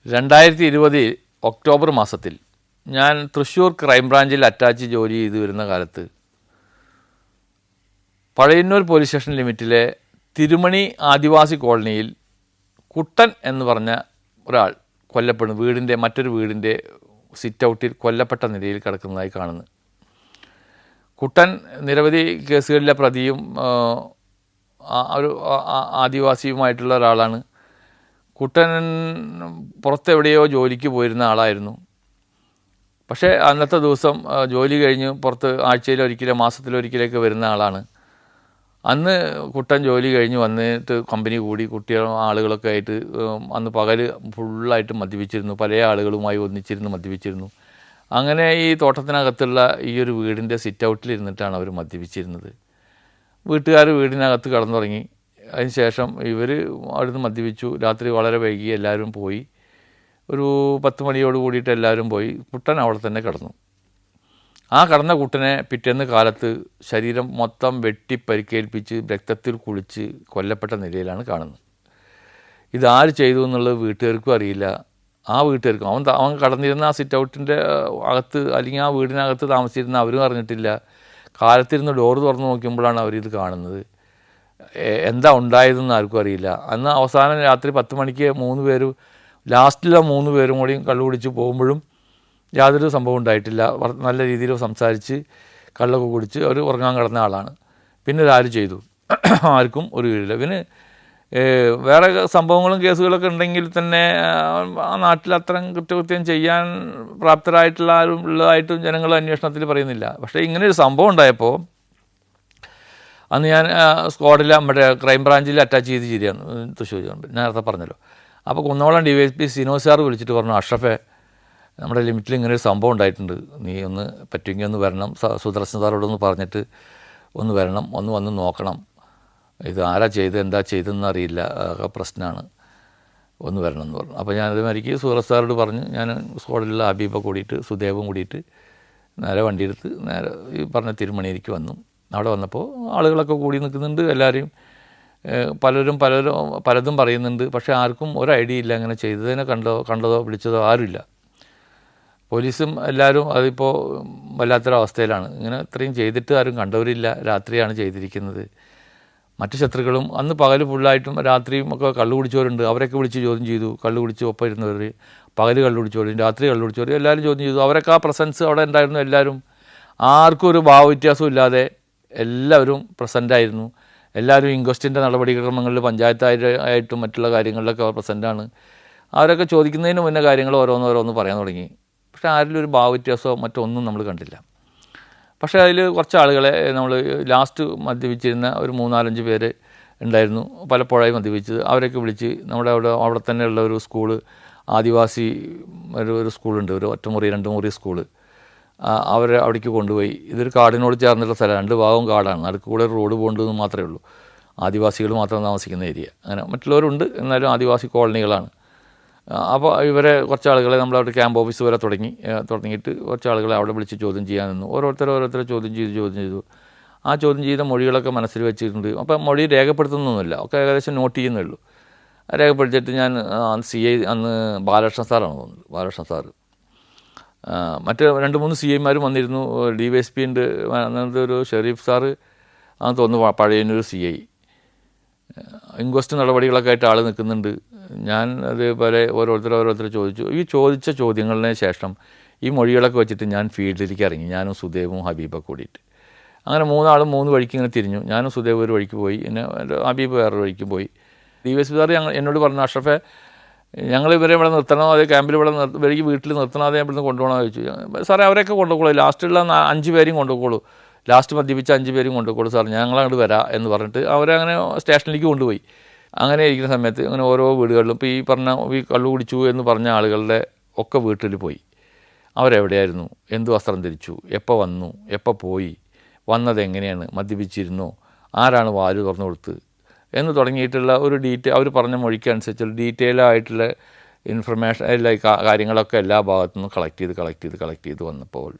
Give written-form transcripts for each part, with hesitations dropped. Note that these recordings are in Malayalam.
2020 ഒക്ടോബർ മാസത്തിൽ ഞാൻ തൃശ്ശൂർ ക്രൈംബ്രാഞ്ചിൽ അറ്റാച്ച് ജോലി ചെയ്ത് വരുന്ന കാലത്ത് പഴയന്നൂർ പോലീസ് സ്റ്റേഷൻ ലിമിറ്റിലെ തിരുമണി ആദിവാസി കോളനിയിൽ കുട്ടൻ എന്ന് പറഞ്ഞ ഒരാൾ കൊല്ലപ്പെടുന്നു. മറ്റൊരു വീടിൻ്റെ സിറ്റ് ഔട്ടിൽ കൊല്ലപ്പെട്ട നിലയിൽ കിടക്കുന്നതായി കാണുന്നു. കുട്ടൻ നിരവധി കേസുകളിലെ പ്രതിയും ഒരു ആദിവാസിയുമായിട്ടുള്ള ഒരാളാണ്. കുട്ടൻ പുറത്തെവിടെയോ ജോലിക്ക് പോയിരുന്ന ആളായിരുന്നു. പക്ഷേ അന്നത്തെ ദിവസം ജോലി കഴിഞ്ഞ് പുറത്ത് ആഴ്ചയിലൊരിക്കലോ മാസത്തിലൊരിക്കലൊക്കെ വരുന്ന ആളാണ്. അന്ന് കുട്ടൻ ജോലി കഴിഞ്ഞ് വന്നിട്ട് കമ്പനി കൂടി ആളുകളൊക്കെ ആയിട്ട് അന്ന് പകൽ ഫുള്ളായിട്ട് മദ്യപിച്ചിരുന്നു. പല ആളുകളുമായി ഒന്നിച്ചിരുന്ന് മദ്യപിച്ചിരുന്നു. അങ്ങനെ ഈ തോട്ടത്തിനകത്തുള്ള ഈ ഒരു വീടിൻ്റെ സിറ്റ് ഔട്ടിലിരുന്നിട്ടാണ് അവർ മദ്യപിച്ചിരുന്നത്. വീട്ടുകാർ വീടിനകത്ത് കിടന്നുറങ്ങി. അതിന് ശേഷം ഇവർ അവിടുന്ന് മദ്യപിച്ചു. രാത്രി വളരെ വൈകി എല്ലാവരും പോയി. ഒരു 10 മണിയോട് കൂടിയിട്ട് എല്ലാവരും പോയി. കുട്ടൻ അവിടെ തന്നെ കിടന്നു. ആ കിടന്ന കുട്ടനെ പിറ്റേന്ന് കാലത്ത് ശരീരം മൊത്തം വെട്ടി പരിക്കേൽപ്പിച്ച് രക്തത്തിൽ കുളിച്ച് കൊല്ലപ്പെട്ട നിലയിലാണ് കാണുന്നത്. ഇതാര് ചെയ്തു എന്നുള്ളത് വീട്ടുകാർക്കും അറിയില്ല. ആ വീട്ടുകാർക്കും അവൻ കടന്നിരുന്ന ആ സിറ്റ് ഔട്ടിൻ്റെ അകത്ത് അല്ലെങ്കിൽ ആ വീടിനകത്ത് താമസിച്ചിരുന്ന അവരും അറിഞ്ഞിട്ടില്ല. കാലത്തിരുന്ന് ഡോറ് തുറന്ന് നോക്കുമ്പോഴാണ് അവരിത് കാണുന്നത്. എന്താ ഉണ്ടായതെന്ന് ആർക്കും അറിയില്ല. അന്ന് അവസാനം രാത്രി 10 മണിക്ക് 3 പേരും ലാസ്റ്റിലെ 3 പേരും കൂടി കള്ളു കുടിച്ച് പോകുമ്പോഴും യാതൊരു സംഭവം ഉണ്ടായിട്ടില്ല. നല്ല രീതിയിൽ സംസാരിച്ച് കള്ളൊക്കെ കുടിച്ച് അവർ ഉറങ്ങാൻ കിടന്ന ആളാണ്. പിന്നെ ഇതാര് ചെയ്തു ആർക്കും ഒരു വീടില്ല. പിന്നെ വേറെ സംഭവങ്ങളും കേസുകളൊക്കെ ഉണ്ടെങ്കിൽ തന്നെ ആ നാട്ടിൽ അത്തരം കുറ്റകൃത്യം ചെയ്യാൻ പ്രാപ്തരായിട്ടുള്ള ആരും ഉള്ളതായിട്ടും ജനങ്ങൾ അന്വേഷണത്തിൽ പറയുന്നില്ല. പക്ഷേ ഇങ്ങനെയൊരു സംഭവം ഉണ്ടായപ്പോൾ അന്ന് ഞാൻ സ്ക്വാഡിൽ നമ്മുടെ ക്രൈംബ്രാഞ്ചിൽ അറ്റാച്ച് ചെയ്ത് ശരിയാണ് തൃശ്ശൂർ നേരത്തെ പറഞ്ഞല്ലോ. അപ്പോൾ കുന്നോളം DYSP സിനോസ് സാർ വിളിച്ചിട്ട് പറഞ്ഞു, അഷ്റഫെ, നമ്മുടെ ലിമിറ്റിൽ ഇങ്ങനെ ഒരു സംഭവം ഉണ്ടായിട്ടുണ്ട്, നീ ഒന്ന് പറ്റുമെങ്കിൽ ഒന്ന് വരണം, സുദർശൻ സാറോടൊന്ന് പറഞ്ഞിട്ട് ഒന്ന് വരണം, ഒന്ന് വന്ന് നോക്കണം, ഇത് ആരാ ചെയ്ത് എന്താ ചെയ്തതെന്ന് അറിയില്ല, പ്രശ്നമാണ്, ഒന്ന് വരണം എന്ന് പറഞ്ഞു. അപ്പോൾ ഞാനതുമാതിരിക്ക് സുദർശൻ സാറോട് പറഞ്ഞു. ഞാൻ സ്ക്വാഡിലുള്ള ഹബീബ കൂടിയിട്ട് സുദേവും കൂടിയിട്ട് നേരെ വണ്ടിയെടുത്ത് നേരെ ഈ പറഞ്ഞ തിരുമണിയിലേക്ക് വന്നു. അവിടെ വന്നപ്പോൾ ആളുകളൊക്കെ കൂടി നിൽക്കുന്നുണ്ട്. എല്ലാവരെയും പലതും പറയുന്നുണ്ട്. പക്ഷേ ആർക്കും ഒരു ഐഡിയ ഇല്ല അങ്ങനെ ചെയ്തതിനെ കണ്ടതോ വിളിച്ചതോ ആരുമില്ല. പോലീസും എല്ലാവരും അതിപ്പോൾ വല്ലാത്തൊരവസ്ഥയിലാണ്. ഇങ്ങനെ ഇത്രയും ചെയ്തിട്ട് ആരും കണ്ടവരില്ല. രാത്രിയാണ് ചെയ്തിരിക്കുന്നത്. മറ്റു ശത്രുക്കളും അന്ന് പകൽ ഫുള്ളായിട്ടും രാത്രിയും ഒക്കെ കള്ളു കുടിച്ചവരുണ്ട്. അവരൊക്കെ വിളിച്ച് ചോദ്യം ചെയ്തു. കള്ളു കുടിച്ച് ഒപ്പം ഇരുന്നവർ, പകൽ കള്ളു കുടിച്ചവരും രാത്രി കള്ളു കുടിച്ചവരും എല്ലാവരും ചോദ്യം ചെയ്തു. അവരൊക്കെ ആ പ്രസൻസ് അവിടെ ഉണ്ടായിരുന്നു. എല്ലാവരും ആർക്കും ഒരു ഭാവവ്യത്യാസവും ഇല്ലാതെ എല്ലാവരും പ്രസൻ്റായിരുന്നു. എല്ലാവരും ഇൻക്വസ്റ്റിൻ്റെ നടപടിക്രമങ്ങളിൽ പഞ്ചായത്തായിട്ടും മറ്റുള്ള കാര്യങ്ങളിലൊക്കെ അവർ പ്രസൻ്റാണ്. അവരൊക്കെ ചോദിക്കുന്നതിന് മുന്നേ കാര്യങ്ങൾ ഓരോന്നോരോന്ന് പറയാൻ തുടങ്ങി. പക്ഷേ ആരിലും ഒരു ഭാവവ്യത്യാസമോ മറ്റൊന്നും നമ്മൾ കണ്ടില്ല. പക്ഷേ അതിൽ കുറച്ച് ആളുകളെ നമ്മൾ ലാസ്റ്റ് മദ്യപിച്ചിരുന്ന ഒരു 3-4-5 പേര് ഉണ്ടായിരുന്നു, പലപ്പോഴായി മദ്യപിച്ചത്. അവരൊക്കെ വിളിച്ച് നമ്മുടെ അവിടെ തന്നെയുള്ള ഒരു സ്കൂള്, ആദിവാസി ഒരു സ്കൂളുണ്ട്, ഒരു ഒറ്റമുറി 2 മുറി സ്കൂള്, അവരെ അവിടേക്ക് കൊണ്ടുപോയി. ഇതൊരു കാടിനോട് ചേർന്നുള്ള സ്ഥലമാണ്. 2 ഭാഗവും കാടാണ്. നടുക്ക് കൂടെ റോഡ് പോകേണ്ടതെന്ന് മാത്രമേ ഉള്ളൂ. ആദിവാസികൾ മാത്രം താമസിക്കുന്ന ഏരിയ. അങ്ങനെ മറ്റുള്ളവരുണ്ട്, എന്നാലും ആദിവാസി കോളനികളാണ്. അപ്പോൾ ഇവരെ കുറച്ച് ആളുകളെ നമ്മളവിടെ ക്യാമ്പ് ഓഫീസ് വരെ തുടങ്ങിയിട്ട് കുറച്ച് ആളുകളെ അവിടെ വിളിച്ച് ചോദ്യം ചെയ്യാൻ നിന്നു. ഓരോരുത്തരെ ചോദ്യം ചെയ്തു. ആ ചോദ്യം ചെയ്ത മൊഴികളൊക്കെ മനസ്സിൽ വെച്ചിട്ടുണ്ട്. അപ്പം മൊഴി രേഖപ്പെടുത്തുന്നൊന്നുമില്ല, ഒക്കെ ഏകദേശം നോട്ട് ചെയ്യുന്നേ ഉള്ളൂ. രേഖപ്പെടുത്തിയിട്ട് ഞാൻ CI അന്ന് ബാലകൃഷ്ണൻ സാറാണ് തോന്നുന്നത്, ബാലകൃഷ്ണൻ സാറ്, മറ്റ് 2-3 CIമാരും വന്നിരുന്നു. DYSP ഉണ്ട്, അങ്ങനത്തെ ഒരു ഷെരീഫ് സാറ് ആണെന്ന് തോന്നുന്നു, പഴയനൊരു CI. ഇൻക്വസ്റ്റ് നടപടികളൊക്കെ ആയിട്ട് ആൾ നിൽക്കുന്നുണ്ട്. ഞാൻ അതേപോലെ ഓരോരുത്തർ ചോദിച്ചു. ഈ ചോദിച്ച ചോദ്യങ്ങളിന് ശേഷം ഈ മൊഴികളൊക്കെ വെച്ചിട്ട് ഞാൻ ഫീൽഡിലേക്ക് ഇറങ്ങി, ഞാനും സുദേവും ഹബീബൊക്കെ കൂടിയിട്ട്. അങ്ങനെ 3 ആളും 3 വഴിക്ക് ഇങ്ങനെ തിരിഞ്ഞു. ഞാനും സുദേവ് ഒരു വഴിക്ക് പോയി, പിന്നെ ഹബീബ് വേറൊരു വഴിക്ക് പോയി. DYSP സാർ എന്നോട് പറഞ്ഞു, അഷ്റഫെ, ഞങ്ങൾ ഇവരെ ഇവിടെ നിർത്തണോ, അതേ ക്യാമ്പിൽ ഇവർക്ക് വീട്ടിൽ നിർത്തണോ, അതേ ഇവിടുന്ന് കൊണ്ടുപോകണമെന്ന് ചോദിച്ചു. സാറേ, അവരൊക്കെ കൊണ്ടുപോകുള്ളൂ, ലാസ്റ്റുള്ള 5 പേരെയും കൊണ്ടുപോകുള്ളൂ, ലാസ്റ്റ് മദ്യപിച്ച 5 പേരും കൊണ്ടുപോകുള്ളൂ സാർ, ഞങ്ങളങ്ങോട്ട് വരാം എന്ന് പറഞ്ഞിട്ട് അവരങ്ങനെ സ്റ്റേഷനിലേക്ക് കൊണ്ടുപോയി. അങ്ങനെ ഇരിക്കുന്ന സമയത്ത് അങ്ങനെ ഓരോ വീടുകളിലും ഇപ്പോൾ ഈ കള്ളു കുടിച്ചു എന്ന് പറഞ്ഞ ആളുകളുടെ ഒക്കെ വീട്ടിൽ പോയി. അവരെവിടെയായിരുന്നു, എന്ത് വസ്ത്രം ധരിച്ചു, എപ്പോൾ വന്നു, എപ്പോൾ പോയി, വന്നത് എങ്ങനെയാണ്, മദ്യപിച്ചിരുന്നോ, ആരാണ് വാല് തുറന്നു കൊടുത്ത് എന്ന് തുടങ്ങിയിട്ടുള്ള ഒരു അവർ പറഞ്ഞ മൊഴിക്കനുസരിച്ചുള്ള ഡീറ്റെയിലായിട്ടുള്ള ഇൻഫർമേഷൻ കാര്യങ്ങളൊക്കെ എല്ലാ ഭാഗത്തു നിന്നും കളക്ട് ചെയ്ത് വന്നപ്പോൾ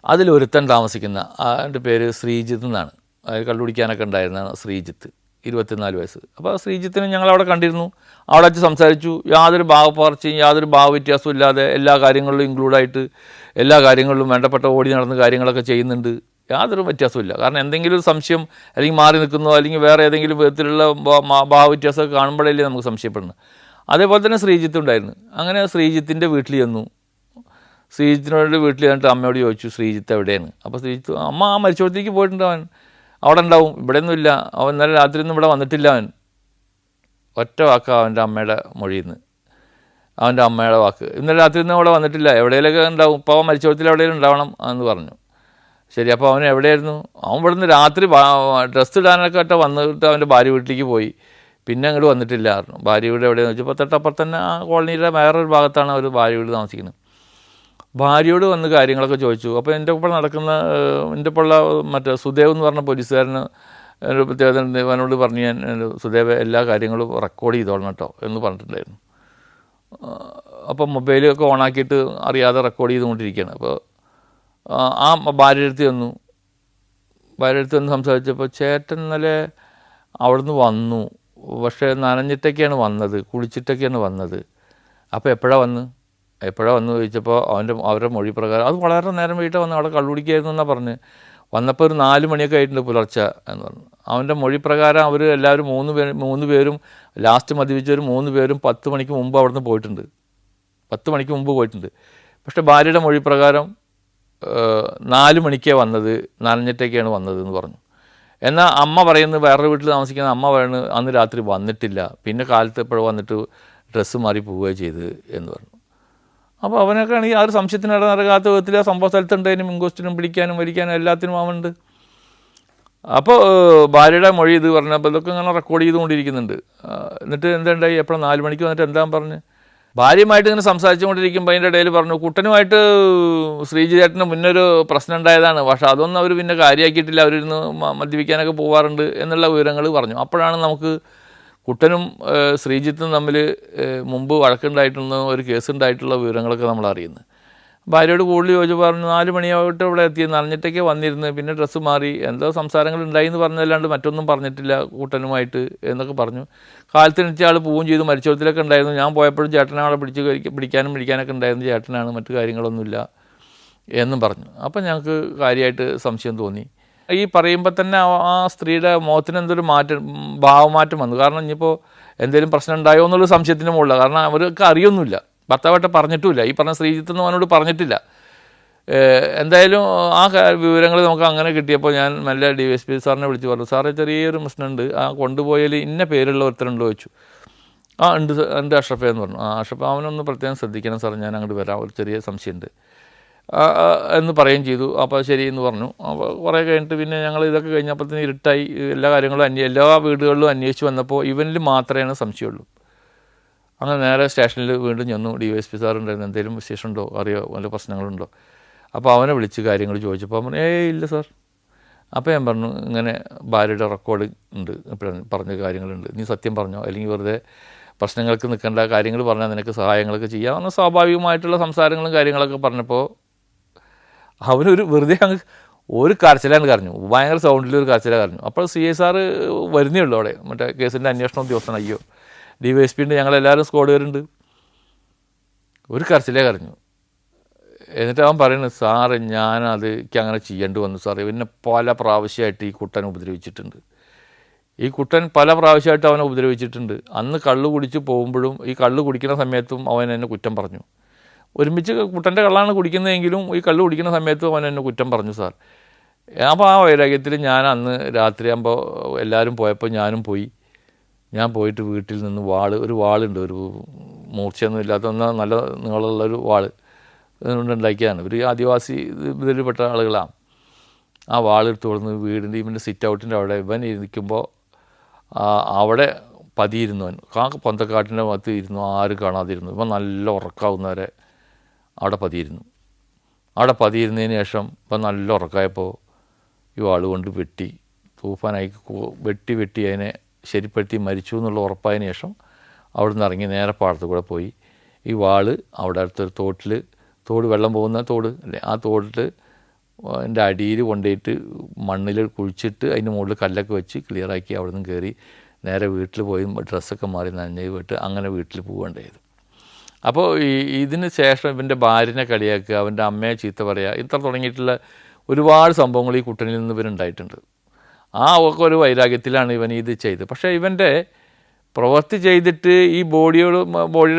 അതിലൊരുത്തൻ താമസിക്കുന്ന, അവൻ്റെ പേര് ശ്രീജിത്ത് എന്നാണ്, അത് കള്ളുപിടിക്കാനൊക്കെ ഉണ്ടായിരുന്നതാണ് ശ്രീജിത്ത്. 24 വയസ്സ്. അപ്പോൾ ശ്രീജിത്തിനെ ഞങ്ങളവിടെ കണ്ടിരുന്നു, അവിടെ വെച്ച് സംസാരിച്ചു. യാതൊരു ഭാവപ്പകർച്ചയും യാതൊരു ഭാവവ്യത്യാസവും ഇല്ലാതെ എല്ലാ കാര്യങ്ങളിലും ഇൻക്ലൂഡായിട്ട് എല്ലാ കാര്യങ്ങളിലും വേണ്ടപ്പെട്ട ഓടി നടന്ന് കാര്യങ്ങളൊക്കെ ചെയ്യുന്നുണ്ട്. യാതൊരു വ്യത്യാസമില്ല. കാരണം എന്തെങ്കിലും ഒരു സംശയം അല്ലെങ്കിൽ മാറി നിൽക്കുന്നോ അല്ലെങ്കിൽ വേറെ ഏതെങ്കിലും വിധത്തിലുള്ള ഭാവവ്യത്യാസമൊക്കെ കാണുമ്പോഴല്ലേ നമുക്ക് സംശയപ്പെടുന്നത്. അതേപോലെ തന്നെ ശ്രീജിത്ത് ഉണ്ടായിരുന്നു. അങ്ങനെ ശ്രീജിത്തിൻ്റെ വീട്ടിൽ ചെന്നു. ശ്രീജിത്തിനോട് വീട്ടിൽ ചെന്നിട്ട് അമ്മയോട് ചോദിച്ചു ശ്രീജിത്ത് എവിടെയാണ്. അപ്പോൾ ശ്രീജിത്ത് അമ്മ ആ മരിച്ചോടത്തേക്ക് പോയിട്ടുണ്ട്, അവൻ അവിടെ ഉണ്ടാവും, ഇവിടെയൊന്നും ഇല്ല, അവൻ ഇന്നലെ രാത്രിയൊന്നും ഇവിടെ വന്നിട്ടില്ല. അവൻ ഒറ്റ വാക്ക് അവൻ്റെ അമ്മയുടെ മൊഴിയിൽ നിന്ന്, അവൻ്റെ അമ്മയുടെ വാക്ക്, ഇന്നലെ രാത്രിയൊന്നും അവിടെ വന്നിട്ടില്ല, എവിടെയെങ്കിലൊക്കെ ഉണ്ടാവും, ഇപ്പോൾ അവൻ മരിച്ചോടത്തിൽ എവിടെയെങ്കിലും ഉണ്ടാവണം എന്ന് പറഞ്ഞു. ശരി, അപ്പോൾ അവൻ എവിടെയായിരുന്നു? അവൻ ഇവിടെ നിന്ന് രാത്രി ഡ്രസ്സ് ഇടാനൊക്കെ ആയിട്ട് വന്നിട്ട് അവൻ്റെ ഭാര്യ വീട്ടിലേക്ക് പോയി, പിന്നെ അങ്ങോട്ട് വന്നിട്ടില്ല പറഞ്ഞു. ഭാര്യ വീട് എവിടെയെന്ന് വെച്ചപ്പോൾ തൊട്ടപ്പുറത്ത് തന്നെ ആ കോളനിയുടെ വേറൊരു ഭാഗത്താണ് അവർ ഭാര്യ വീട് താമസിക്കുന്നത്. ഭാര്യയോട് വന്ന് കാര്യങ്ങളൊക്കെ ചോദിച്ചു. അപ്പോൾ എൻ്റെ ഒപ്പം നടക്കുന്ന എൻ്റെ ഒപ്പമുള്ള മറ്റേ സുദേവ് എന്ന് പറഞ്ഞ പോലീസുകാരന് ഒരു പ്രത്യേകത അവനോട് പറഞ്ഞു, ഞാൻ സുദേവ് എല്ലാ കാര്യങ്ങളും റെക്കോർഡ് ചെയ്തോളണം കേട്ടോ എന്ന് പറഞ്ഞിട്ടുണ്ടായിരുന്നു. അപ്പം മൊബൈലൊക്കെ ഓണാക്കിയിട്ട് അറിയാതെ റെക്കോർഡ് ചെയ്തുകൊണ്ടിരിക്കുകയാണ്. അപ്പോൾ ആ ഭാര്യ അടുത്ത് വന്നു. ഭാര്യ അടുത്ത് വന്ന് സംസാരിച്ചപ്പോൾ ചേട്ടൻ ഇന്നലെ അവിടുന്ന് വന്നു, പക്ഷേ നനഞ്ഞിട്ടൊക്കെയാണ് വന്നത്, കുളിച്ചിട്ടൊക്കെയാണ് വന്നത്. അപ്പോൾ എപ്പോഴാണ് വന്ന് ചോദിച്ചപ്പോൾ അവരുടെ മൊഴി പ്രകാരം അത് വളരെ നേരം വീട്ടിൽ വന്ന് അവിടെ കള്ളുപിടിക്കായിരുന്നു എന്നാണ് പറഞ്ഞ്. വന്നപ്പോൾ ഒരു 4 മണിയൊക്കെ ആയിട്ടുണ്ട് പുലർച്ചെ എന്ന് പറഞ്ഞു. അവൻ്റെ മൊഴി പ്രകാരം അവർ എല്ലാവരും 3 പേരും ലാസ്റ്റ് മദ്യപിച്ചവർ 3 പേരും 10 മണിക്ക് മുമ്പ് അവിടെ നിന്ന് പോയിട്ടുണ്ട്, 10 മണിക്ക് മുമ്പ് പോയിട്ടുണ്ട്. പക്ഷേ ഭാര്യയുടെ മൊഴി പ്രകാരം 4 മണിക്കാണ് വന്നത്, നനഞ്ഞിട്ടൊക്കെയാണ് വന്നത് എന്ന് പറഞ്ഞു. എന്നാൽ അമ്മ പറയുന്നത്, വേറൊരു വീട്ടിൽ താമസിക്കുന്ന അമ്മ പറയുന്നത് അന്ന് രാത്രി വന്നിട്ടില്ല, പിന്നെ കാലത്ത് എപ്പോഴും വന്നിട്ട് ഡ്രസ്സ് മാറി പോവുകയും ചെയ്ത് എന്ന് പറഞ്ഞു. അപ്പോൾ അവനൊക്കെ ആണെങ്കിൽ ആ ഒരു സംശയത്തിന് നടക്കാത്ത വിധത്തിൽ ആ സംഭവ സ്ഥലത്തുണ്ടതിനും ഇൻക്വസ്റ്റിനും പിടിക്കാനും വലിക്കാനും എല്ലാത്തിനും അവനുണ്ട്. അപ്പോൾ ഭാര്യയുടെ മൊഴി ഇത് പറഞ്ഞപ്പോൾ ഇതൊക്കെ ഇങ്ങനെ റെക്കോർഡ് ചെയ്തുകൊണ്ടിരിക്കുന്നുണ്ട്. എന്നിട്ട് എന്തുണ്ടായി, എപ്പോഴും 4 മണിക്ക് വന്നിട്ട് എന്താ പറഞ്ഞ് ഭാര്യയുമായിട്ട് ഇങ്ങനെ സംസാരിച്ചുകൊണ്ടിരിക്കുമ്പോൾ അതിൻ്റെ ഇടയിൽ പറഞ്ഞു കുട്ടനുമായിട്ട് ശ്രീജിത്തേട്ടന് മുന്നൊരു പ്രശ്നം ഉണ്ടായതാണ്, പക്ഷേ അതൊന്നും അവർ പിന്നെ കാര്യമാക്കിയിട്ടില്ല, അവരിരുന്ന് മദ്യപിക്കാനൊക്കെ പോകാറുണ്ട് എന്നുള്ള വിവരങ്ങൾ പറഞ്ഞു. അപ്പോഴാണ് നമുക്ക് കുട്ടനും ശ്രീജിത്തും തമ്മിൽ മുമ്പ് വഴക്കുണ്ടായിട്ടുള്ള ഒരു കേസുണ്ടായിട്ടുള്ള വിവരങ്ങളൊക്കെ നമ്മൾ അറിയുന്നത്. ഭാര്യയോട് കൂടുതൽ ചോദിച്ചു പറഞ്ഞു 4 മണിയായിട്ട് ഇവിടെ എത്തി, നനഞ്ഞിട്ടൊക്കെ വന്നിരുന്ന്, പിന്നെ ഡ്രസ്സ് മാറി, എന്തോ സംസാരങ്ങൾ ഉണ്ടായി എന്ന് പറഞ്ഞതല്ലാണ്ട് മറ്റൊന്നും പറഞ്ഞിട്ടില്ല കൂട്ടനുമായിട്ട് എന്നൊക്കെ പറഞ്ഞു. കാലത്തിനിച്ച ആൾ പോവുകയും ചെയ്തു, മരിച്ചോടത്തിലൊക്കെ ഉണ്ടായിരുന്നു, ഞാൻ പോയപ്പോഴും ചേട്ടനെ അവിടെ പിടിക്കാനൊക്കെ ഉണ്ടായിരുന്നു, ചേട്ടനാണ്, മറ്റു കാര്യങ്ങളൊന്നുമില്ല എന്നും പറഞ്ഞു. അപ്പം ഞങ്ങൾക്ക് കാര്യമായിട്ട് സംശയം തോന്നി. ഈ പറയുമ്പോൾ തന്നെ ആ സ്ത്രീയുടെ മുഖത്തിന് എന്തൊരു ഭാവമാറ്റം വന്നു. കാരണം ഇനിയിപ്പോൾ എന്തെങ്കിലും പ്രശ്നം ഉണ്ടായോ എന്നുള്ള സംശയത്തിന് മുകളിലാണ്. കാരണം അവർക്ക് അറിയൊന്നുമില്ല, ഭർത്താവായിട്ട് പറഞ്ഞിട്ടുമില്ല, ഈ പറഞ്ഞ ശ്രീജിത്തൊന്നും അവനോട് പറഞ്ഞിട്ടില്ല. എന്തായാലും ആ വിവരങ്ങൾ നമുക്ക് അങ്ങനെ കിട്ടിയപ്പോൾ ഞാൻ മെല്ലെ DSP സാറിനെ വിളിച്ച് പറഞ്ഞു, സാറേ ചെറിയൊരു പ്രശ്നമുണ്ട്, ആ കൊണ്ടുപോയാൽ ഇന്ന പേരുള്ള ഒരുത്തരുണ്ടോ ചോദിച്ചു. ഉണ്ട് അഷ്റഫേ എന്ന് പറഞ്ഞു. അഷ്റഫ് അവനൊന്ന് പ്രത്യേകം ശ്രദ്ധിക്കണം സാർ, ഞാൻ അങ്ങോട്ട് വരാം, ഒരു ചെറിയ സംശയമുണ്ട് എന്ന് പറയുകയും ചെയ്തു. അപ്പോൾ ശരി എന്ന് പറഞ്ഞു. അപ്പോൾ കുറേ കഴിഞ്ഞിട്ട് പിന്നെ ഞങ്ങൾ ഇതൊക്കെ കഴിഞ്ഞപ്പോഴത്തേന് ഇരുട്ടായി, എല്ലാ കാര്യങ്ങളും എല്ലാ വീടുകളിലും അന്വേഷിച്ച് വന്നപ്പോൾ ഇവനിൽ മാത്രമേ സംശയമുള്ളൂ. അങ്ങനെ നേരെ സ്റ്റേഷനിൽ വീണ്ടും ചെന്നു. DSP സാറുണ്ടായിരുന്നു, എന്തെങ്കിലും വിശേഷമുണ്ടോ, അറിയോ, വല്ല പ്രശ്നങ്ങളുണ്ടോ. അപ്പോൾ അവനെ വിളിച്ച് കാര്യങ്ങൾ ചോദിച്ചപ്പോൾ അവൻ ഇല്ല സാർ. അപ്പോൾ ഞാൻ പറഞ്ഞു ഇങ്ങനെ ഭാര്യയുടെ റെക്കോർഡ് ഉണ്ട്, ഇപ്പോഴും പറഞ്ഞ കാര്യങ്ങളുണ്ട്, നീ സത്യം പറഞ്ഞോ, അല്ലെങ്കിൽ വെറുതെ പ്രശ്നങ്ങൾക്ക് നിൽക്കേണ്ട, കാര്യങ്ങൾ പറഞ്ഞാൽ നിനക്ക് സഹായങ്ങളൊക്കെ ചെയ്യാവുന്ന സ്വാഭാവികമായിട്ടുള്ള സംസാരങ്ങളും കാര്യങ്ങളൊക്കെ പറഞ്ഞപ്പോൾ അവനൊരു വെറുതെ അങ്ങ് ഒരു കരച്ചിലാണ് കരഞ്ഞു, ഭയങ്കര സൗണ്ടിലൊരു കരച്ചിലാണ് കരഞ്ഞു. അപ്പോൾ CI സാറ് വരുന്നേ ഉള്ളൂ അവിടെ, മറ്റേ കേസിൻ്റെ അന്വേഷണ ഉദ്യോഗസ്ഥൻ. അയ്യോ DYSP ഉണ്ട്, ഞങ്ങളെല്ലാവരും സ്ക്വാഡുകാരുണ്ട്. ഒരു കരച്ചിലേ കരഞ്ഞു. എന്നിട്ട് അവൻ പറയുന്നത്, സാറ് എനിക്ക് അങ്ങനെ ചെയ്യേണ്ടി വന്നു സാറേ, പിന്നെ പല പ്രാവശ്യമായിട്ട് ഈ കുട്ടൻ ഉപദ്രവിച്ചിട്ടുണ്ട്, ഈ കുട്ടൻ പല പ്രാവശ്യമായിട്ട് അവനെ ഉപദ്രവിച്ചിട്ടുണ്ട്. അന്ന് കള്ള് കുടിച്ച് പോകുമ്പോഴും ഈ കള്ള് കുടിക്കുന്ന സമയത്തും അവൻ എന്നെ കുറ്റം പറഞ്ഞു. ഒരുമിച്ച് കുട്ടൻ്റെ കള്ളാണ് കുടിക്കുന്നതെങ്കിലും ഈ കള്ള് കുടിക്കുന്ന സമയത്തും അവൻ എന്നെ കുറ്റം പറഞ്ഞു സാർ. അപ്പോൾ ആ വൈരാഗ്യത്തിൽ ഞാൻ അന്ന് രാത്രിയാകുമ്പോൾ എല്ലാവരും പോയപ്പോൾ ഞാനും പോയി. ഞാൻ പോയിട്ട് വീട്ടിൽ നിന്ന് ഒരു വാളുണ്ട്, ഒരു മൂർച്ചയൊന്നും ഇല്ലാത്ത നല്ല നീളമുള്ളൊരു വാള് ഉണ്ടാക്കിയതാണ്. ഒരു ആദിവാസി ഇതിൽപ്പെട്ട ആളുകളാണ്. ആ വാളെടുത്ത് കൊടുന്ന് വീടിൻ്റെ ഇവൻ്റെ സിറ്റ് ഔട്ടിൻ്റെ അവിടെ ഇവൻ ഇരിക്കുമ്പോൾ അവിടെ പതിയിരുന്നു. അവൻ പൊന്തക്കാട്ടിൻ്റെ ഭാഗത്ത് ഇരുന്നു, ആരും കാണാതിരുന്നു. ഇവൻ നല്ല ഉറക്കാവുന്നവരെ അവിടെ പതിയിരുന്നു. അവിടെ പതിയിരുന്നതിന് ശേഷം ഇപ്പം നല്ല ഉറക്കായപ്പോൾ ഈ വാൾ കൊണ്ട് തൂഫാനായി വെട്ടി അതിനെ ശരിപ്പെടുത്തി മരിച്ചു എന്നുള്ള ഉറപ്പായതിനു ശേഷം അവിടെ നിന്ന് ഇറങ്ങി നേരെ പാടത്ത് കൂടെ പോയി ഈ വാള് അവിടെ അടുത്തൊരു തോട് വെള്ളം പോകുന്ന തോട് അല്ലേ, ആ തോടിൽ എൻ്റെ അടിയിൽ കൊണ്ടുപോയിട്ട് മണ്ണിൽ കുഴിച്ചിട്ട് അതിൻ്റെ മുകളിൽ കല്ലൊക്കെ വെച്ച് ക്ലിയറാക്കി അവിടെ നിന്ന് കയറി നേരെ വീട്ടിൽ പോയി ഡ്രസ്സൊക്കെ മാറി നനഞ്ഞ് വിട്ട് അങ്ങനെ വീട്ടിൽ പോവുകയുണ്ടായത്. അപ്പോൾ ഇതിന് ശേഷം ഇവൻ്റെ ഭാര്യനെ കളിയാക്കുക, അവൻ്റെ അമ്മയെ ചീത്ത പറയുക, ഇത്ര തുടങ്ങിയിട്ടുള്ള ഒരുപാട് സംഭവങ്ങൾ ഈ കുട്ടനിൽ നിന്ന് ഇവനുണ്ടായിട്ടുണ്ട്. ആ ഒക്കെ ഒരു വൈരാഗ്യത്തിലാണ് ഇവൻ ഇത് ചെയ്തത്. പക്ഷേ ഇവൻ്റെ പ്രവൃത്തി ചെയ്തിട്ട് ഈ ബോഡിയുടെ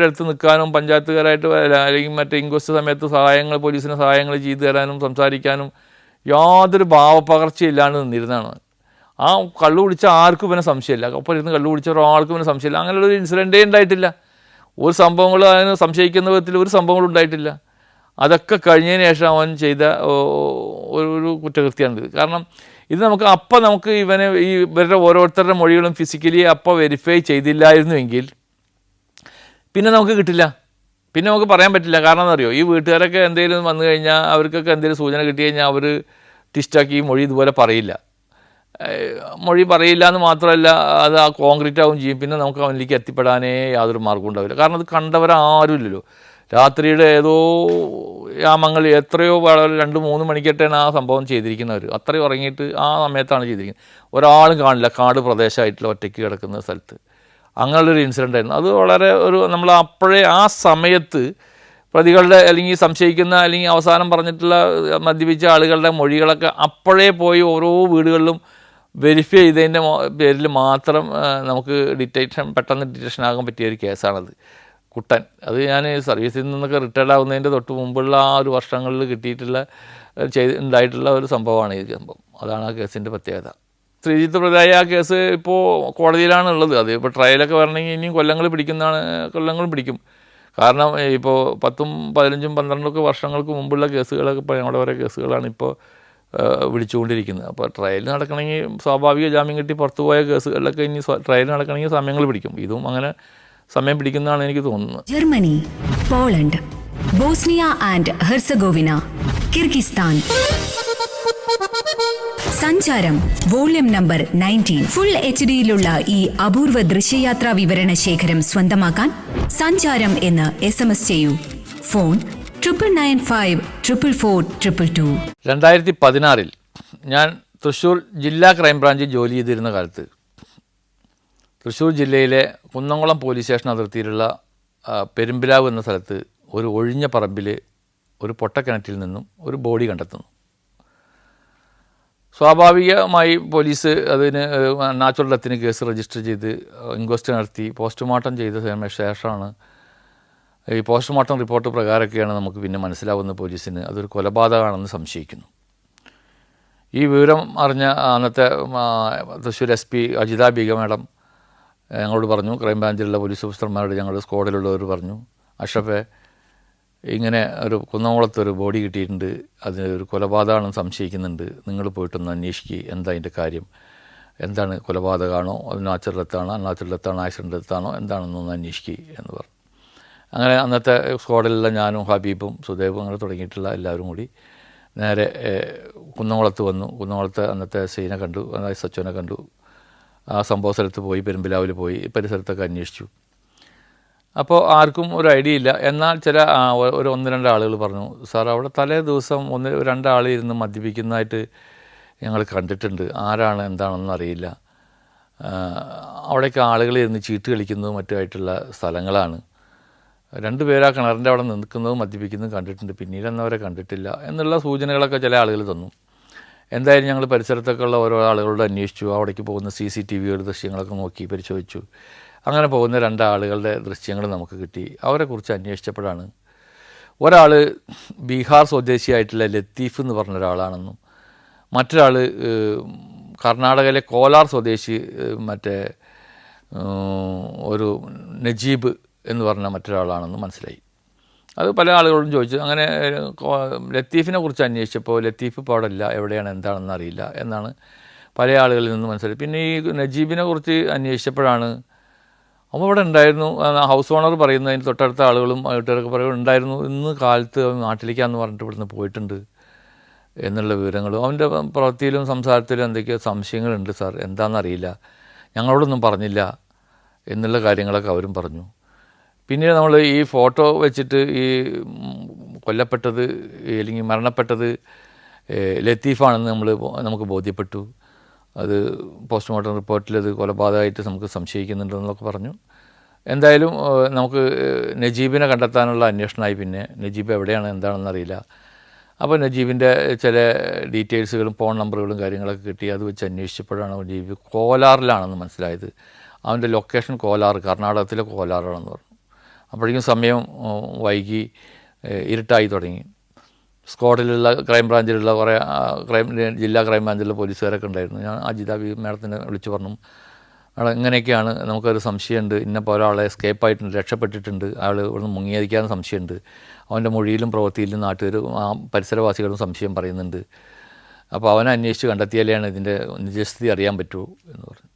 അടുത്ത് നിൽക്കാനും പഞ്ചായത്തുകാരായിട്ട് അല്ലെങ്കിൽ മറ്റേ ഇൻക്വസ്റ്റ് സമയത്ത് സഹായങ്ങൾ, പോലീസിന് സഹായങ്ങൾ ചെയ്തു തരാനും സംസാരിക്കാനും യാതൊരു ഭാവപ്പകർച്ചയില്ലാണ്ട് നിന്നിരുന്നതാണ്. ആ കള്ളു കുടിച്ച ആർക്കും ഇവനെ സംശയമില്ല, ഒപ്പം ഇരുന്ന് കള്ളു കുടിച്ച ഒരാൾക്കും ഇവനെ സംശയമില്ല. അങ്ങനെയുള്ളൊരു ഇൻസിഡൻറ്റേ ഉണ്ടായിട്ടില്ല. ഒരു സംഭവങ്ങളും അതിന് സംശയിക്കുന്ന വിധത്തിൽ ഒരു സംഭവങ്ങളും ഉണ്ടായിട്ടില്ല. അതൊക്കെ കഴിഞ്ഞതിന് ശേഷം അവൻ ചെയ്ത ഒരു കുറ്റകൃത്യമാണിത്. കാരണം ഇത് നമുക്ക് ഇവനെ ഇവരുടെ ഓരോരുത്തരുടെ മൊഴികളും ഫിസിക്കലി വെരിഫൈ ചെയ്തില്ലായിരുന്നുവെങ്കിൽ പിന്നെ നമുക്ക് കിട്ടില്ല, പിന്നെ നമുക്ക് പറയാൻ പറ്റില്ല. കാരണം എന്നറിയോ, ഈ വീട്ടുകാരൊക്കെ എന്തെങ്കിലും വന്നു കഴിഞ്ഞാൽ അവർക്കൊക്കെ എന്തെങ്കിലും സൂചന കിട്ടി കഴിഞ്ഞാൽ അവർ ടിസ്റ്റാക്കി മൊഴി ഇതുപോലെ പറയില്ല. മൊഴി പറയില്ല എന്ന് മാത്രമല്ല, അത് ആ കോൺക്രീറ്റ് ആവും ചെയ്യും. പിന്നെ നമുക്ക് അവനിലേക്ക് എത്തിപ്പെടാനേ യാതൊരു മാർഗ്ഗം ഉണ്ടാവില്ല. കാരണം അത് കണ്ടവരാരും ഇല്ലല്ലോ. രാത്രിയുടെ ഏതോ യാമങ്ങൾ എത്രയോ 2-3 മണിക്കൊക്കെയാണ് ആ സംഭവം ചെയ്തിരിക്കുന്നവർ. അത്രയും ഉറങ്ങിയിട്ട് ആ സമയത്താണ് ചെയ്തിരിക്കുന്നത്. ഒരാളും കാണില്ല, കാട് പ്രദേശമായിട്ടുള്ള ഒറ്റയ്ക്ക് കിടക്കുന്ന സ്ഥലത്ത്. അങ്ങനെയുള്ളൊരു ഇൻസിഡൻ്റ് ആയിരുന്നു അത്. വളരെ നമ്മൾ അപ്പോഴേ ആ സമയത്ത് പ്രതികളുടെ അല്ലെങ്കിൽ സംശയിക്കുന്ന അല്ലെങ്കിൽ അവസാനം പറഞ്ഞിട്ടുള്ള മദ്യപിച്ച ആളുകളുടെ മൊഴികളൊക്കെ അപ്പോഴേ പോയി ഓരോ വീടുകളിലും വെരിഫൈ ചെയ്തതിൻ്റെ പേരിൽ മാത്രം നമുക്ക് പെട്ടെന്ന് ഡിറ്റക്ഷൻ ആകാൻ പറ്റിയ ഒരു കേസാണത്. കുട്ടൻ, അത് ഞാൻ സർവീസിൽ നിന്നൊക്കെ റിട്ടയർഡ് ആവുന്നതിൻ്റെ തൊട്ട് മുമ്പുള്ള ആ ഒരു വർഷങ്ങളിൽ ഉണ്ടായിട്ടുള്ള ഒരു സംഭവമാണ് ഈ സംഭവം. അതാണ് ആ കേസിൻ്റെ പ്രത്യേകത. ശ്രീജിത്ത് പ്രതിയായ ആ കേസ് ഇപ്പോൾ കോടതിയിലാണ് ഉള്ളത്. അത് ഇപ്പോൾ ട്രയലൊക്കെ വരണമെങ്കിൽ ഇനിയും കൊല്ലങ്ങളും പിടിക്കും. കാരണം ഇപ്പോൾ 10, 15, 12 വർഷങ്ങൾക്ക് മുമ്പുള്ള കേസുകളൊക്കെ ഇപ്പോൾ ഞങ്ങളുടെ ഓരോ കേസുകളാണ് ഇപ്പോൾ വിളിച്ചുകൊണ്ടിരിക്കുന്നത്. അപ്പോൾ ട്രയൽ നടക്കണമെങ്കിൽ സ്വാഭാവിക ജാമ്യം കിട്ടി പുറത്തു പോയ കേസുകളിലൊക്കെ ഇനി ട്രയൽ നടക്കണമെങ്കിൽ സമയങ്ങൾ പിടിക്കും. ഇതും അങ്ങനെ സമയം പിടിക്കുന്നതാണ് എനിക്ക് തോന്നുന്നത്. Germany, Poland, Bosnia and Herzegovina, Kyrgyzstan. സഞ്ചാരം വോള്യം നമ്പർ 19 ഫുൾ HD-യിലുള്ള ഈ അപൂർവ ദൃശ്യയാത്രാ വിവരണ ശേഖരം സ്വന്തമാക്കാൻ സഞ്ചാരം എന്ന് SMS ചെയ്യൂ. ഫോൺ 9995442222. 2016 ഞാൻ തൃശ്ശൂർ ജില്ലാ ക്രൈംബ്രാഞ്ചിൽ ജോലി ചെയ്തിരുന്ന കാലത്ത് തൃശ്ശൂർ ജില്ലയിലെ കുന്നംകുളം പോലീസ് സ്റ്റേഷൻ അതിർത്തിയിലുള്ള പെരുമ്പിലാവ് എന്ന സ്ഥലത്ത് ഒരു ഒഴിഞ്ഞ പറമ്പിൽ ഒരു പൊട്ടക്കിണറ്റിൽ നിന്നും ഒരു ബോഡി കണ്ടെത്തുന്നു. സ്വാഭാവികമായി പോലീസ് അതിന് നാച്ചുറൽ ഡെത്തിന് കേസ് രജിസ്റ്റർ ചെയ്ത് ഇൻക്വസ്റ്റ് നടത്തി പോസ്റ്റ്മോർട്ടം ചെയ്ത ശേഷമാണ് ഈ പോസ്റ്റ്മോർട്ടം റിപ്പോർട്ട് പ്രകാരമൊക്കെയാണ് നമുക്ക് പിന്നെ മനസ്സിലാവുന്ന പോലീസിന് അതൊരു കൊലപാതകമാണെന്ന് സംശയിക്കുന്നു. ഈ വിവരം അറിഞ്ഞ അന്നത്തെ തൃശ്ശൂർ SP അജിത ബീഗ മാഡം ഞങ്ങളോട് പറഞ്ഞു, ക്രൈംബ്രാഞ്ചിലുള്ള പോലീസ് ഓഫീസർമാരോട് ഞങ്ങളുടെ സ്ക്വാഡിലുള്ളവർ പറഞ്ഞു, അഷ്റഫെ ഇങ്ങനെ ഒരു കുന്നംകുളത്തൊരു ബോഡി കിട്ടിയിട്ടുണ്ട്, അതിന് ഒരു കൊലപാതകമാണെന്ന് സംശയിക്കുന്നുണ്ട്, നിങ്ങൾ പോയിട്ടൊന്ന് അന്വേഷിക്കുക, എന്താ അതിൻ്റെ കാര്യം, എന്താണ് കൊലപാതകമാണോ, അത് നാച്ചുറൽ ഡെത്താണോ, ആക്സിഡൻ്റ് ഡെത്താണോ, എന്താണെന്നൊന്ന് അന്വേഷിക്കുക എന്ന് പറഞ്ഞു. അങ്ങനെ അന്നത്തെ സ്ക്വാഡിലുള്ള ഞാനും ഹബീബും സുദേവും അങ്ങനെ തുടങ്ങിയിട്ടുള്ള എല്ലാവരും കൂടി നേരെ കുന്നംകുളത്ത് വന്നു. കുന്നംകുളത്ത് അന്നത്തെ സീനെ കണ്ടു, അതായത് സച്ചോനെ കണ്ടു. ആ സംഭവ സ്ഥലത്ത് പോയി, പെരുമ്പിലാവിൽ പോയി, പരിസരത്തൊക്കെ അന്വേഷിച്ചു. അപ്പോൾ ആർക്കും ഒരു ഐഡിയ ഇല്ല. എന്നാൽ ഒരു 1-2 ആളുകൾ പറഞ്ഞു, സാർ അവിടെ തലേ ദിവസം 1-2 ആൾ ഇരുന്ന് മദ്യപിക്കുന്നതായിട്ട് ഞങ്ങൾ കണ്ടിട്ടുണ്ട്, ആരാണ് എന്താണെന്ന് അറിയില്ല. അവിടേക്ക് ആളുകൾ ഇരുന്ന് ചീട്ട് കളിക്കുന്നതും മറ്റുമായിട്ടുള്ള സ്ഥലങ്ങളാണ്. 2 പേരാ കിണറിൻ്റെ അവിടെ നിൽക്കുന്നതും മദ്യപിക്കുന്നതും കണ്ടിട്ടുണ്ട്, പിന്നീട് അവരെ കണ്ടിട്ടില്ല എന്നുള്ള സൂചനകളൊക്കെ ചില ആളുകൾ തന്നു. എന്തായാലും ഞങ്ങൾ പരിസരത്തൊക്കെ ഉള്ള ഓരോ ആളുകളോട് അന്വേഷിച്ചു. അവിടേക്ക് പോകുന്ന CCTV ദൃശ്യങ്ങളൊക്കെ നോക്കി പരിശോധിച്ചു. അങ്ങനെ പോകുന്ന 2 ആളുകളുടെ ദൃശ്യങ്ങൾ നമുക്ക് കിട്ടി. അവരെക്കുറിച്ച് അന്വേഷിച്ചപ്പോഴാണ് ഒരാൾ ബീഹാർ സ്വദേശിയായിട്ടുള്ള ലത്തീഫ് എന്ന് പറഞ്ഞ ഒരാളാണെന്നും മറ്റൊരാൾ കർണാടകയിലെ കോലാർ സ്വദേശി ഒരു നജീബ് എന്ന് പറഞ്ഞ മറ്റൊരാളാണെന്ന് മനസ്സിലായി. അത് പല ആളുകളോടും ചോദിച്ചു. അങ്ങനെ ലത്തീഫിനെ കുറിച്ച് അന്വേഷിച്ചപ്പോൾ ലത്തീഫ് ഇപ്പോൾ അവിടെ ഇല്ല, എവിടെയാണ് എന്താണെന്ന് അറിയില്ല എന്നാണ് പല ആളുകളിൽ നിന്ന് മനസ്സിലായി. പിന്നെ ഈ നജീബിനെ കുറിച്ച് അന്വേഷിച്ചപ്പോഴാണ് അപ്പോൾ ഇവിടെ ഉണ്ടായിരുന്നു, ഹൗസ് ഓണർ പറയുന്നു, അതിന് തൊട്ടടുത്ത ആളുകളും വീട്ടുകാരൊക്കെ ഉണ്ടായിരുന്നു, ഇന്ന് കാലത്ത് നാട്ടിലേക്കാന്ന് പറഞ്ഞിട്ട് ഇവിടുന്ന് പോയിട്ടുണ്ട് എന്നുള്ള വിവരങ്ങളും അവൻ്റെ പ്രവൃത്തിയിലും സംസാരത്തിലും എന്തൊക്കെയോ സംശയങ്ങളുണ്ട് സാർ, എന്താണെന്നറിയില്ല, ഞങ്ങളോടൊന്നും പറഞ്ഞില്ല എന്നുള്ള കാര്യങ്ങളൊക്കെ അവരും പറഞ്ഞു. പിന്നീട് നമ്മൾ ഈ ഫോട്ടോ വെച്ചിട്ട് ഈ കൊല്ലപ്പെട്ടത് അല്ലെങ്കിൽ മരണപ്പെട്ടത് ലത്തീഫാണെന്ന് നമുക്ക് ബോധ്യപ്പെട്ടു. അത് പോസ്റ്റ്മോർട്ടം റിപ്പോർട്ടിൽ അത് കൊലപാതകമായിട്ട് നമുക്ക് സംശയിക്കുന്നുണ്ടെന്നൊക്കെ പറഞ്ഞു. എന്തായാലും നമുക്ക് നജീബിനെ കണ്ടെത്താനുള്ള അന്വേഷണമായി. പിന്നെ നജീബ് എവിടെയാണ് എന്താണെന്നറിയില്ല. അപ്പോൾ നജീബിൻ്റെ ചില ഡീറ്റെയിൽസുകളും ഫോൺ നമ്പറുകളും കാര്യങ്ങളൊക്കെ കിട്ടി. അത് വെച്ച് അന്വേഷിച്ചപ്പോഴാണ് നജീബ് കോലാറിലാണെന്ന് മനസ്സിലായത്. അവൻ്റെ ലൊക്കേഷൻ കോലാർ, കർണാടകത്തിലെ കോലാറാണെന്ന് പറഞ്ഞു. അപ്പോഴേക്കും സമയം വൈകി, ഇരുട്ടായി തുടങ്ങി. സ്ക്വാഡിലുള്ള ക്രൈംബ്രാഞ്ചിലുള്ള കുറേ ജില്ലാ ക്രൈംബ്രാഞ്ചിലുള്ള പോലീസുകാരൊക്കെ ഉണ്ടായിരുന്നു. ഞാൻ അജിത മാഡത്തിനെ വിളിച്ച് പറഞ്ഞു, ഇങ്ങനെയൊക്കെയാണ്, നമുക്കൊരു സംശയമുണ്ട്, ഇന്നപ്പോൾ ഒരാളെ എസ്കേപ്പായിട്ടുണ്ട്, രക്ഷപ്പെട്ടിട്ടുണ്ട്, അയാൾ ഇവിടുന്ന് മുങ്ങിയിരിക്കാനും സംശയമുണ്ട്, അവൻ്റെ മൊഴിയിലും പ്രവൃത്തിയിലും നാട്ടുകാരും ആ പരിസരവാസികളും സംശയം പറയുന്നുണ്ട്, അപ്പോൾ അവനെ അന്വേഷിച്ച് കണ്ടെത്തിയാലാണ് ഇതിൻ്റെ നിജസ്ഥിതി അറിയാൻ പറ്റുമോ എന്ന് പറഞ്ഞു.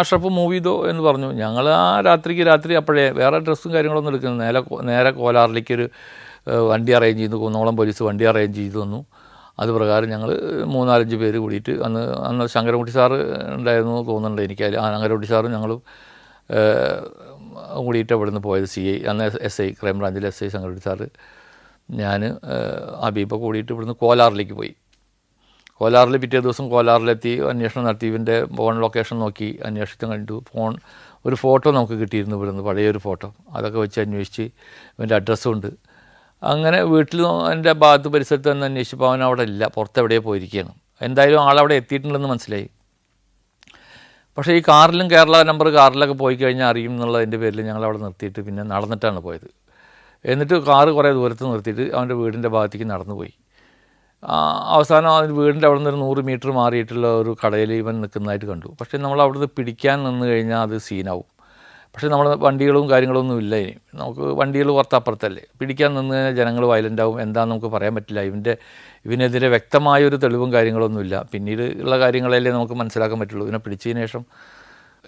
അഷ്റഫ് മൂവ് ചെയ്തോ എന്ന് പറഞ്ഞു. ഞങ്ങൾ ആ രാത്രി അപ്പോഴേ വേറെ ഡ്രസ്സും കാര്യങ്ങളൊന്നും എടുക്കുന്നത് നേരെ കോലാറിലേക്കൊരു വണ്ടി അറേഞ്ച് ചെയ്തു. കുന്നോളം പോലീസ് വണ്ടി അറേഞ്ച് ചെയ്തു തന്നു. അത് പ്രകാരം ഞങ്ങൾ 3-4 പേര് കൂടിയിട്ട് അന്ന് ശങ്കരൻകുട്ടി സാറ് ഉണ്ടായിരുന്നു തോന്നുന്നുണ്ട് എനിക്ക്. ശങ്കരൻകുട്ടി സാറും ഞങ്ങളും കൂടിയിട്ട് അവിടെ നിന്ന് പോയത്. CI അന്ന് SI ക്രൈംബ്രാഞ്ചിലെ SI ശങ്കരൻകുട്ടി സാറ്, ഞാൻ, ഹബീബ കൂടിയിട്ട് ഇവിടുന്ന് കോലാറിലേക്ക് പോയി. കോലാറിൽ പിറ്റേ ദിവസം കോലാറിലെത്തി അന്വേഷണം നടത്തി. ഇവൻ്റെ ഫോൺ ലൊക്കേഷൻ നോക്കി അന്വേഷിച്ച് കണ്ടു. ഒരു ഫോട്ടോ നമുക്ക് കിട്ടിയിരുന്നു ഇവിടുന്ന്, പഴയൊരു ഫോട്ടോ. അതൊക്കെ വെച്ച് അന്വേഷിച്ച് ഇവൻ്റെ അഡ്രസ്സും ഉണ്ട്. അങ്ങനെ വീട്ടിൽ എൻ്റെ ഭാഗത്ത് പരിസരത്ത് തന്നെ അന്വേഷിച്ചപ്പോൾ അവൻ അവിടെ ഇല്ല, പുറത്തെവിടെയോ പോയിരിക്കുകയാണ്. എന്തായാലും ആളവിടെ എത്തിയിട്ടുണ്ടെന്ന് മനസ്സിലായി. പക്ഷേ ഈ കാറിലും കേരള നമ്പർ കാറിലൊക്കെ പോയി കഴിഞ്ഞാൽ അറിയും എന്നുള്ളതിൻ്റെ പേരിൽ ഞങ്ങളവിടെ നിർത്തിയിട്ട് പിന്നെ നടന്നിട്ടാണ് പോയത്. എന്നിട്ട് കാറ് കുറേ ദൂരത്ത് നിർത്തിയിട്ട് അവൻ്റെ വീടിൻ്റെ ഭാഗത്തേക്ക് നടന്നു പോയി. അവസാനം അവൻ വീടിൻ്റെ അവിടെ നിന്ന് ഒരു 100 മീറ്റർ മാറിയിട്ടുള്ള ഒരു കടയിൽ ഇവൻ നിൽക്കുന്നതായിട്ട് കണ്ടു. പക്ഷേ നമ്മൾ അവിടുന്ന് പിടിക്കാൻ നിന്ന് കഴിഞ്ഞാൽ അത് സീനാവും. പക്ഷേ നമ്മൾ വണ്ടികളും കാര്യങ്ങളൊന്നും ഇല്ല. ഇനി നമുക്ക് വണ്ടികൾ പുറത്തപ്പുറത്തല്ലേ, പിടിക്കാൻ നിന്ന് ജനങ്ങൾ വയലൻ്റ് ആവും. എന്താണെന്ന് നമുക്ക് പറയാൻ പറ്റില്ല. ഇവനെതിരെ വ്യക്തമായൊരു തെളിവും കാര്യങ്ങളൊന്നുമില്ല. പിന്നീട് ഉള്ള കാര്യങ്ങളല്ലേ നമുക്ക് മനസ്സിലാക്കാൻ പറ്റുള്ളൂ. ഇവനെ പിടിച്ചതിന് ശേഷം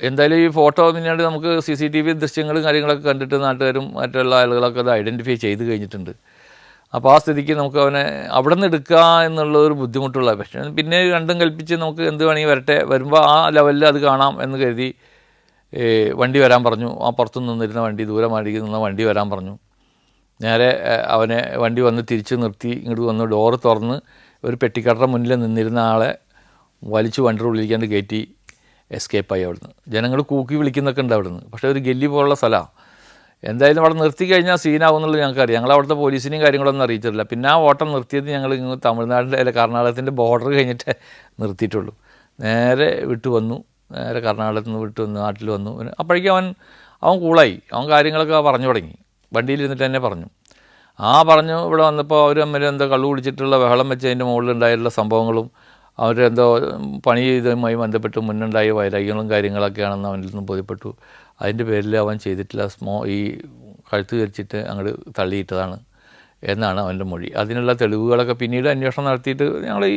എന്തായാലും ഈ ഫോട്ടോ പിന്നീട് നമുക്ക് CCTV ദൃശ്യങ്ങളും കാര്യങ്ങളൊക്കെ കണ്ടിട്ട് നാട്ടുകാരും മറ്റുള്ള ആളുകളൊക്കെ അത് ഐഡൻറ്റിഫൈ ചെയ്ത് കഴിഞ്ഞിട്ടുണ്ട്. അപ്പോൾ ആ സ്ഥിതിക്ക് നമുക്ക് അവനെ അവിടെ നിന്ന് എടുക്കുക എന്നുള്ളൊരു ബുദ്ധിമുട്ടുള്ള. പക്ഷേ പിന്നെ രണ്ടും കൽപ്പിച്ച് നമുക്ക് എന്ത് വേണമെങ്കിൽ വരട്ടെ, വരുമ്പോൾ ആ ലെവലിൽ അത് കാണാം എന്ന് കരുതി വണ്ടി വരാൻ പറഞ്ഞു. ആ പുറത്തു നിന്നിരുന്ന വണ്ടി, ദൂരെ മാടി നിന്ന വണ്ടി വരാൻ പറഞ്ഞു. നേരെ അവനെ വണ്ടി വന്ന് തിരിച്ച് നിർത്തി. ഇങ്ങോട്ട് വന്ന് ഡോറ് തുറന്ന് ഒരു പെട്ടിക്കടയുടെ മുന്നിൽ നിന്നിരുന്ന ആളെ വലിച്ച് വണ്ടിയുടെ ഉള്ളിലേക്കാണ്ട് കയറ്റി എസ്കേപ്പായി അവിടുന്ന്. ജനങ്ങൾ കൂക്കി വിളിക്കുന്നൊക്കെ ഉണ്ട് അവിടുന്ന്. പക്ഷേ ഒരു ഗല്ലി പോലുള്ള സ്ഥലമാണ്. എന്തായാലും അവിടെ നിർത്തി കഴിഞ്ഞാൽ സീനാവും എന്നുള്ളത് ഞങ്ങൾക്കറിയാം. ഞങ്ങൾ അവിടുത്തെ പോലീസിനെയും കാര്യങ്ങളൊന്നും അറിയിച്ചിട്ടില്ല. പിന്നെ ആ ഓട്ടം നിർത്തിയത് ഞങ്ങൾ തമിഴ്നാടിൻ്റെ കർണാടകത്തിൻ്റെ ബോർഡർ കഴിഞ്ഞിട്ട് നിർത്തിയിട്ടുള്ളൂ. നേരെ വിട്ടു വന്നു. നേരെ കർണാടകത്തിൽ നിന്ന് വിട്ടു വന്ന് നാട്ടിൽ വന്നു. അപ്പോഴേക്കും അവൻ കൂളായി. അവൻ കാര്യങ്ങളൊക്കെ പറഞ്ഞു തുടങ്ങി. വണ്ടിയിലിരുന്നിട്ട് തന്നെ പറഞ്ഞു. പറഞ്ഞു ഇവിടെ വന്നപ്പോൾ അവർ തമ്മിൽ എന്തോ കള്ളു കുടിച്ചിട്ടുള്ള ബഹളം വെച്ച് അതിൻ്റെ മുകളിലുണ്ടായിട്ടുള്ള സംഭവങ്ങളും അവരെന്തോ പണി ചെയ്തതുമായി ബന്ധപ്പെട്ട് മുന്നുണ്ടായ വൈരാഗ്യങ്ങളും കാര്യങ്ങളൊക്കെയാണെന്ന് അവനിൽ നിന്ന് ബോധ്യപ്പെട്ടു. അതിൻ്റെ പേരിൽ അവൻ ചെയ്തിട്ടുള്ള ഈ കഴുത്ത് ധരിച്ചിട്ട് അങ്ങോട്ട് തള്ളിയിട്ടതാണ് എന്നാണ് അവൻ്റെ മൊഴി. അതിനുള്ള തെളിവുകളൊക്കെ പിന്നീട് അന്വേഷണം നടത്തിയിട്ട് ഞങ്ങൾ ഈ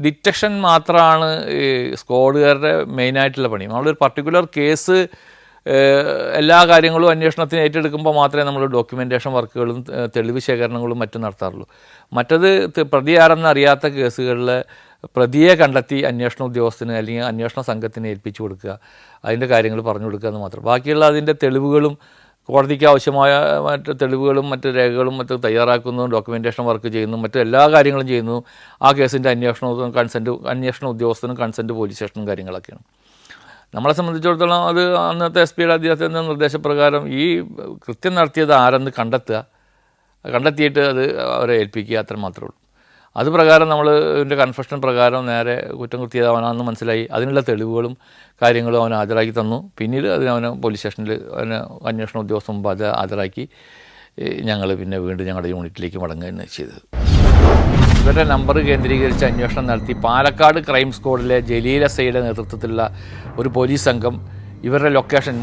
ഡിറ്റക്ഷൻ മാത്രമാണ് ഈ സ്ക്വാഡുകാരുടെ മെയിനായിട്ടുള്ള പണി. നമ്മളൊരു പർട്ടിക്കുലർ കേസ് എല്ലാ കാര്യങ്ങളും അന്വേഷണത്തിന് ഏറ്റെടുക്കുമ്പോൾ മാത്രമേ നമ്മൾ ഡോക്യുമെൻറ്റേഷൻ വർക്കുകളും തെളിവ് ശേഖരണങ്ങളും മറ്റും നടത്താറുള്ളൂ. മറ്റത് പ്രതി ആരെന്ന് അറിയാത്ത കേസുകളിൽ പ്രതിയെ കണ്ടെത്തി അന്വേഷണ ഉദ്യോഗസ്ഥന് അല്ലെങ്കിൽ അന്വേഷണ സംഘത്തിന് ഏൽപ്പിച്ചു കൊടുക്കുക, അതിൻ്റെ കാര്യങ്ങൾ പറഞ്ഞു കൊടുക്കുക എന്ന് മാത്രം. ബാക്കിയുള്ള അതിൻ്റെ തെളിവുകളും കോടതിക്ക് ആവശ്യമായ മറ്റ് തെളിവുകളും മറ്റ് രേഖകളും മറ്റ് തയ്യാറാക്കുന്നു, ഡോക്യുമെൻറ്റേഷൻ വർക്ക് ചെയ്യുന്നു, മറ്റു എല്ലാ കാര്യങ്ങളും ചെയ്യുന്നു. ആ കേസിൻ്റെ അന്വേഷണ ഉദ്യോഗസ്ഥനും കൺസെൻറ്റ് പോലീസ് സ്റ്റേഷനും കാര്യങ്ങളൊക്കെയാണ്. നമ്മളെ സംബന്ധിച്ചിടത്തോളം അത് അന്നത്തെ SP അദ്ദേഹത്തിൻ്റെ നിർദ്ദേശപ്രകാരം ഈ കൃത്യം നടത്തിയത് ആരെന്ന് കണ്ടെത്തിയിട്ട് അത് അവരെ ഏൽപ്പിക്കുക, അത്ര മാത്രമേ ഉള്ളൂ. അത് പ്രകാരം നമ്മൾ ഇതിൻ്റെ കൺഫെഷൻ പ്രകാരം നേരെ കുറ്റം കൃത്യമാണെന്ന് മനസ്സിലായി. അതിനുള്ള തെളിവുകളും കാര്യങ്ങളും അവൻ ഹാജരാക്കി തന്നു. പിന്നീട് അവനെ പോലീസ് സ്റ്റേഷനിൽ അവനെ അന്വേഷണ ഉദ്യോഗസ്ഥ മുമ്പ് ഹാജരാക്കി ഞങ്ങൾ പിന്നെ വീണ്ടും ഞങ്ങളുടെ യൂണിറ്റിലേക്ക് മടങ്ങുകയാണ് ചെയ്തത്. ഇവരുടെ നമ്പർ കേന്ദ്രീകരിച്ച് അന്വേഷണം നടത്തി പാലക്കാട് ക്രൈം സ്ക്വാഡിലെ ജലീൽ SIയുടെ നേതൃത്വത്തിലുള്ള ഒരു പോലീസ് സംഘം ഇവരുടെ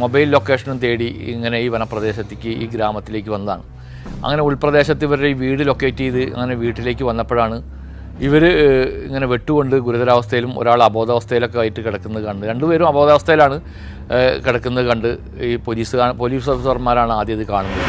മൊബൈൽ ലൊക്കേഷനും തേടി ഇങ്ങനെ ഈ വനപ്രദേശത്തേക്ക് ഈ ഗ്രാമത്തിലേക്ക് വന്നതാണ്. അങ്ങനെ ഉൾപ്രദേശത്ത് ഇവരുടെ ഈ വീട് ലൊക്കേറ്റ് ചെയ്ത് അങ്ങനെ വീട്ടിലേക്ക് വന്നപ്പോഴാണ് ഇവർ ഇങ്ങനെ വെട്ടുകൊണ്ട് ഗുരുതരാവസ്ഥയിലും ഒരാൾ അബോധാവസ്ഥയിലൊക്കെ ആയിട്ട് കിടക്കുന്നത് കണ്ട്, രണ്ടുപേരും അബോധാവസ്ഥയിലാണ് കിടക്കുന്നത് കണ്ട് ഈ പോലീസ് ഓഫീസർമാരാണ് ആദ്യം ഇത് കാണുന്നത്.